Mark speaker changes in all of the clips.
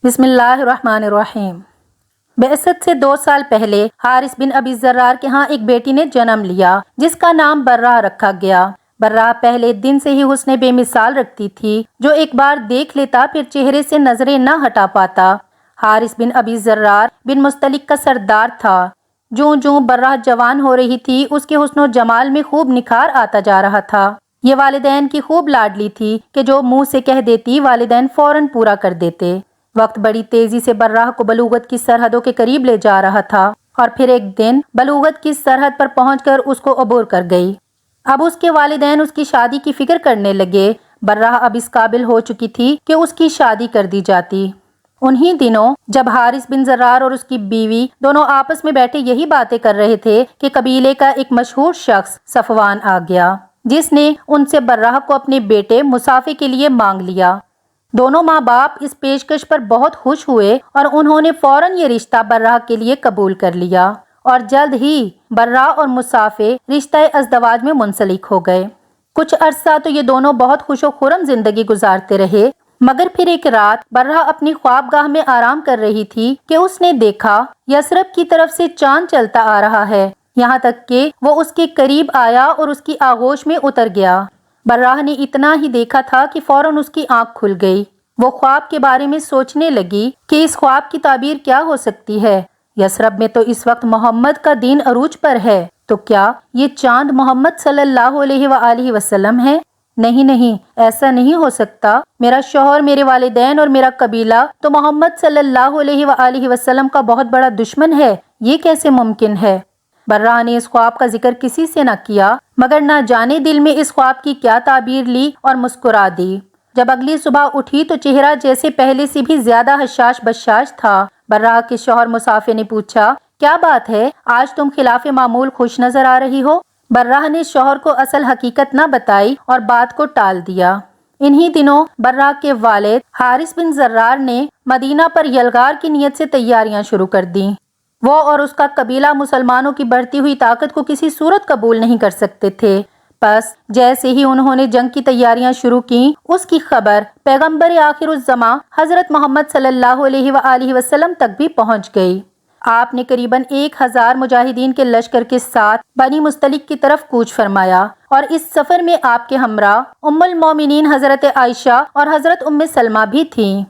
Speaker 1: بسم اللہ الرحمن الرحیم۔ بعثت سے 2 سال پہلے حارث بن ابی ذرار کے ہاں ایک بیٹی نے جنم لیا جس کا نام برہ رکھا گیا۔ برہ پہلے دن سے ہی حسن بے مثال رکھتی تھی، جو ایک بار دیکھ لیتا پھر چہرے سے نظریں نہ ہٹا پاتا۔ حارث بن ابی ذرار بن مستلق کا سردار تھا۔ جوں برہ جوان ہو رہی تھی اس کے حسن و جمال میں خوب نکھار آتا جا رہا تھا۔ یہ والدین کی خوب لاڈلی تھی کہ جو منہ سے کہہ دیتی والدین فوراً پورا کر دیتے۔ وقت بڑی تیزی سے برہ کو بلوغت کی سرحدوں کے قریب لے جا رہا تھا اور پھر ایک دن بلوغت کی سرحد پر پہنچ کر اس کو عبور کر گئی۔ اب اس کے والدین اس کی شادی کی فکر کرنے لگے۔ برہ اب اس قابل ہو چکی تھی کہ اس کی شادی کر دی جاتی۔ انہی دنوں جب حارث بن ذرار اور اس کی بیوی دونوں آپس میں بیٹھے یہی باتیں کر رہے تھے کہ قبیلے کا ایک مشہور شخص صفوان آ گیا، جس نے ان سے برہ کو اپنے بیٹے مصافے کے لیے مانگ لیا۔ دونوں ماں باپ اس پیشکش پر بہت خوش ہوئے اور انہوں نے فوراً یہ رشتہ برہ کے لیے قبول کر لیا اور جلد ہی برہ اور مصافے رشتہ ازدواج میں منسلک ہو گئے۔ کچھ عرصہ تو یہ دونوں بہت خوش و خرم زندگی گزارتے رہے، مگر پھر ایک رات برہ اپنی خوابگاہ میں آرام کر رہی تھی کہ اس نے دیکھا یثرب کی طرف سے چاند چلتا آ رہا ہے، یہاں تک کہ وہ اس کے قریب آیا اور اس کی آغوش میں اتر گیا۔ برہ نے اتنا ہی دیکھا تھا کہ فوراً اس کی آنکھ کھل گئی۔ وہ خواب کے بارے میں سوچنے لگی کہ اس خواب کی تعبیر کیا ہو سکتی ہے۔ یثرب میں تو اس وقت محمد کا دین عروج پر ہے، تو کیا یہ چاند محمد صلی اللہ علیہ وآلہ وسلم ہے؟ نہیں، ایسا نہیں ہو سکتا۔ میرا شوہر، میرے والدین اور میرا قبیلہ تو محمد صلی اللہ علیہ وآلہ وسلم کا بہت بڑا دشمن ہے، یہ کیسے ممکن ہے؟ برہ نے اس خواب کا ذکر کسی سے نہ کیا، مگر نہ جانے دل میں اس خواب کی کیا تعبیر لی اور مسکرا دی۔ جب اگلی صبح اٹھی تو چہرہ جیسے پہلے سے بھی زیادہ حشاش بشاش تھا۔ برہ کے شوہر مصافے نے پوچھا، کیا بات ہے، آج تم خلاف معمول خوش نظر آ رہی ہو؟ برہ نے شوہر کو اصل حقیقت نہ بتائی اور بات کو ٹال دیا۔ انہی دنوں برہ کے والد حارث بن ذرار نے مدینہ پر یلغار کی نیت سے تیاریاں شروع کر دیں۔ وہ اور اس کا قبیلہ مسلمانوں کی بڑھتی ہوئی طاقت کو کسی صورت قبول نہیں کر سکتے تھے۔ بس جیسے ہی انہوں نے جنگ کی تیاریاں شروع کیں، اس کی خبر پیغمبر آخر الزماں حضرت محمد صلی اللہ علیہ وآلہ وسلم تک بھی پہنچ گئی۔ آپ نے قریباً 1000 مجاہدین کے لشکر کے ساتھ بنی مستلق کی طرف کوچ فرمایا اور اس سفر میں آپ کے ہمراہ ام المومنین حضرت عائشہ اور حضرت ام سلمہ بھی تھیں۔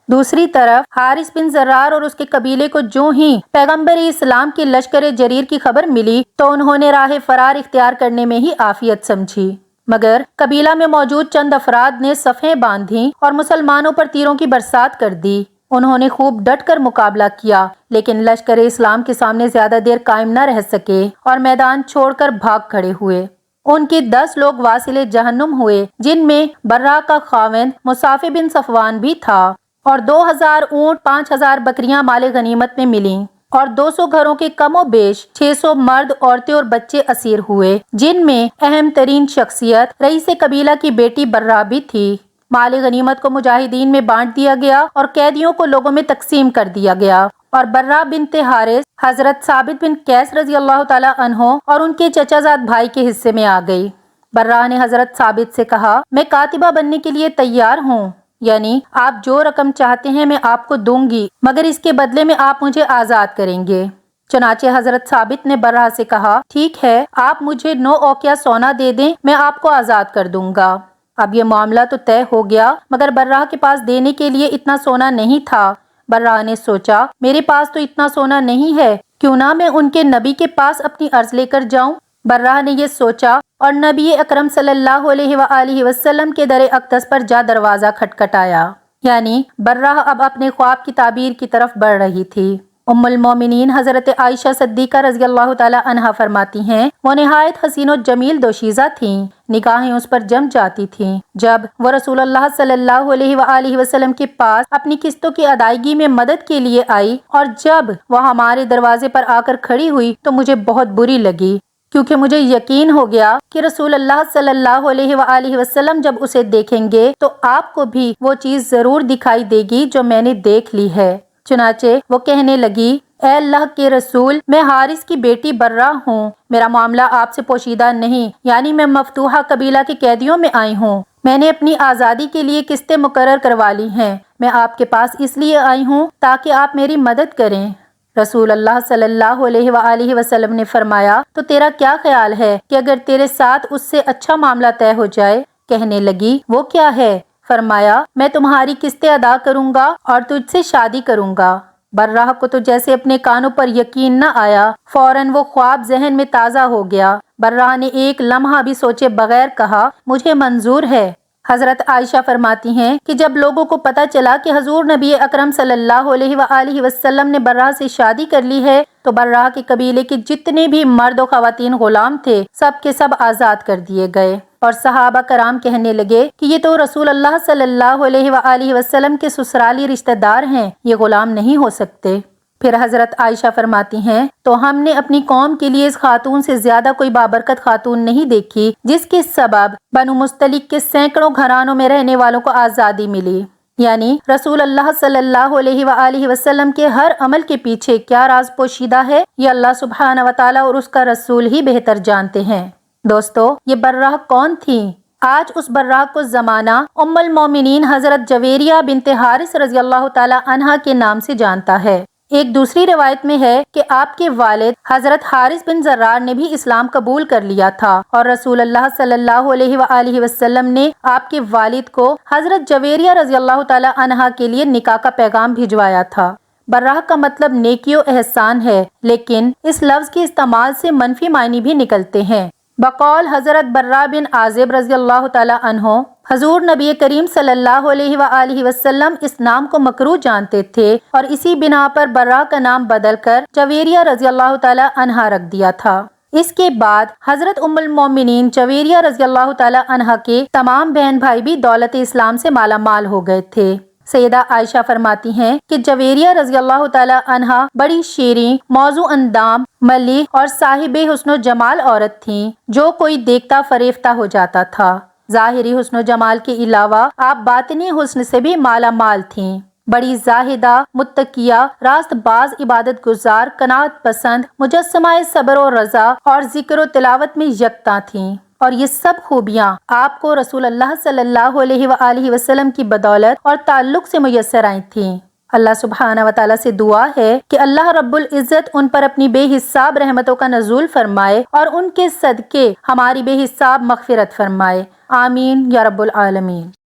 Speaker 1: دوسری طرف حارث بن ذرار اور اس کے قبیلے کو جو ہی پیغمبر اسلام کے لشکر جریر کی خبر ملی تو انہوں نے راہ فرار اختیار کرنے میں ہی عافیت سمجھی، مگر قبیلہ میں موجود چند افراد نے صفیں باندھیں اور مسلمانوں پر تیروں کی برسات کر دی۔ انہوں نے خوب ڈٹ کر مقابلہ کیا، لیکن لشکر اسلام کے سامنے زیادہ دیر قائم نہ رہ سکے اور میدان چھوڑ کر بھاگ کھڑے ہوئے۔ ان کے 10 لوگ واصل جہنم ہوئے، جن میں برہ کا خاوند مصافے بن صفوان بھی تھا، اور 2000 اونٹ، 5000 بکریاں مال غنیمت میں ملیں، اور 200 گھروں کے کم و بیش 600 مرد، عورتیں اور بچے اسیر ہوئے، جن میں اہم ترین شخصیت رئیس قبیلہ کی بیٹی برہ بھی تھی۔ مال غنیمت کو مجاہدین میں بانٹ دیا گیا اور قیدیوں کو لوگوں میں تقسیم کر دیا گیا، اور برہ بنت حارث حضرت ثابت بن قیس رضی اللہ تعالی عنہ اور ان کے چچا زاد بھائی کے حصے میں آ گئی۔ برہ نے حضرت ثابت سے کہا، میں کاتبہ بننے کے لیے تیار ہوں، یعنی آپ جو رقم چاہتے ہیں میں آپ کو دوں گی، مگر اس کے بدلے میں آپ مجھے آزاد کریں گے۔ چنانچہ حضرت ثابت نے برہ سے کہا، ٹھیک ہے، آپ مجھے 9 اوقیہ سونا دے دیں، میں آپ کو آزاد کر دوں گا۔ اب یہ معاملہ تو طے ہو گیا، مگر برہ کے پاس دینے کے لیے اتنا سونا نہیں تھا۔ برہ نے سوچا، میرے پاس تو اتنا سونا نہیں ہے، کیوں نہ میں ان کے نبی کے پاس اپنی عرض لے کر جاؤں۔ برہ نے یہ سوچا اور نبی اکرم صلی اللہ علیہ وآلہ وسلم کے در اقدس پر جا دروازہ کھٹکھٹایا، یعنی برہ اب اپنے خواب کی تعبیر کی طرف بڑھ رہی تھی۔ ام المومنین حضرت عائشہ صدیقہ رضی اللہ تعالی عنہا فرماتی ہیں، وہ نہایت حسین و جمیل دوشیزہ تھیں، نگاہیں اس پر جم جاتی تھیں۔ جب وہ رسول اللہ صلی اللہ علیہ وآلہ وسلم کے پاس اپنی قسطوں کی ادائیگی میں مدد کے لیے آئی اور جب وہ ہمارے دروازے پر آ کر کھڑی ہوئی تو مجھے بہت بری لگی، کیونکہ مجھے یقین ہو گیا کہ رسول اللہ صلی اللہ علیہ وآلہ وسلم جب اسے دیکھیں گے تو آپ کو بھی وہ چیز ضرور دکھائی دے گی جو میں نے دیکھ لی ہے۔ چنانچہ وہ کہنے لگی، اے اللہ کے رسول، میں حارث کی بیٹی برہ ہوں، میرا معاملہ آپ سے پوشیدہ نہیں، یعنی میں مفتوحہ قبیلہ کے قیدیوں میں آئی ہوں، میں نے اپنی آزادی کے لیے قسطیں مقرر کروا لی ہیں، میں آپ کے پاس اس لیے آئی ہوں تاکہ آپ میری مدد کریں۔ رسول اللہ صلی اللہ علیہ وآلہ وسلم نے فرمایا، تو تیرا کیا خیال ہے کہ اگر تیرے ساتھ اس سے اچھا معاملہ طے ہو جائے؟ کہنے لگی، وہ کیا ہے؟ فرمایا، میں تمہاری قسطیں ادا کروں گا اور تجھ سے شادی کروں گا۔ برہ کو تو جیسے اپنے کانوں پر یقین نہ آیا، فوراً وہ خواب ذہن میں تازہ ہو گیا۔ برہ نے ایک لمحہ بھی سوچے بغیر کہا، مجھے منظور ہے۔ حضرت عائشہ فرماتی ہیں کہ جب لوگوں کو پتہ چلا کہ حضور نبی اکرم صلی اللہ علیہ وآلہ وسلم نے برہ سے شادی کر لی ہے تو برہ کے قبیلے کے جتنے بھی مرد و خواتین غلام تھے سب کے سب آزاد کر دیے گئے، اور صحابہ کرام کہنے لگے کہ یہ تو رسول اللہ صلی اللہ علیہ وآلہ وسلم کے سسرالی رشتہ دار ہیں، یہ غلام نہیں ہو سکتے۔ پھر حضرت عائشہ فرماتی ہیں، تو ہم نے اپنی قوم کے لیے اس خاتون سے زیادہ کوئی بابرکت خاتون نہیں دیکھی جس کے سبب بنو مستلق کے سینکڑوں گھرانوں میں رہنے والوں کو آزادی ملی۔ یعنی رسول اللہ صلی اللہ علیہ وآلہ وسلم کے ہر عمل کے پیچھے کیا راز پوشیدہ ہے، یہ اللہ سبحانہ وتعالی اور اس کا رسول ہی بہتر جانتے ہیں۔ دوستو، یہ برہ کون تھی؟ آج اس برہ کو زمانہ ام المومنین حضرت جویریہ بنت حارث رضی اللہ تعالی عنہا کے نام سے جانتا ہے۔ ایک دوسری روایت میں ہے کہ آپ کے والد حضرت حارث بن زرار نے بھی اسلام قبول کر لیا تھا اور رسول اللہ صلی اللہ علیہ وآلہ وسلم نے آپ کے والد کو حضرت جویریہ رضی اللہ تعالی عنہا کے لیے نکاح کا پیغام بھجوایا تھا۔ برہ کا مطلب نیکی و احسان ہے، لیکن اس لفظ کے استعمال سے منفی معنی بھی نکلتے ہیں۔ بقول حضرت برہ بن عازب رضی اللہ تعالی عنہ، حضور نبی کریم صلی اللہ علیہ وآلہ وسلم اس نام کو مکروہ جانتے تھے اور اسی بنا پر برہ کا نام بدل کر جویریہ رضی اللہ تعالی عنہا رکھ دیا تھا۔ اس کے بعد حضرت ام المومنین جویریہ رضی اللہ تعالی عنہا کے تمام بہن بھائی بھی دولت اسلام سے مالا مال ہو گئے تھے۔ سیدہ عائشہ فرماتی ہیں کہ جویریہ رضی اللہ تعالی عنہا بڑی شیریں، موزوں اندام، ملیح اور صاحب حسن و جمال عورت تھیں جو کوئی دیکھتا فریفتہ ہو جاتا تھا۔ ظاہری حسن و جمال کے علاوہ آپ باطنی حسن سے بھی مالا مال تھیں۔ بڑی زاہدہ، متقیہ، راست باز، عبادت گزار، قناعت پسند، مجسمہ صبر و رضا اور ذکر و تلاوت میں یکتا تھیں، اور یہ سب خوبیاں آپ کو رسول اللہ صلی اللہ علیہ وآلہ وسلم کی بدولت اور تعلق سے میسر آئی تھیں۔ اللہ سبحانہ وتعالی سے دعا ہے کہ اللہ رب العزت ان پر اپنی بے حساب رحمتوں کا نزول فرمائے اور ان کے صدقے ہماری بے حساب مغفرت فرمائے۔ آمین یا رب العالمین۔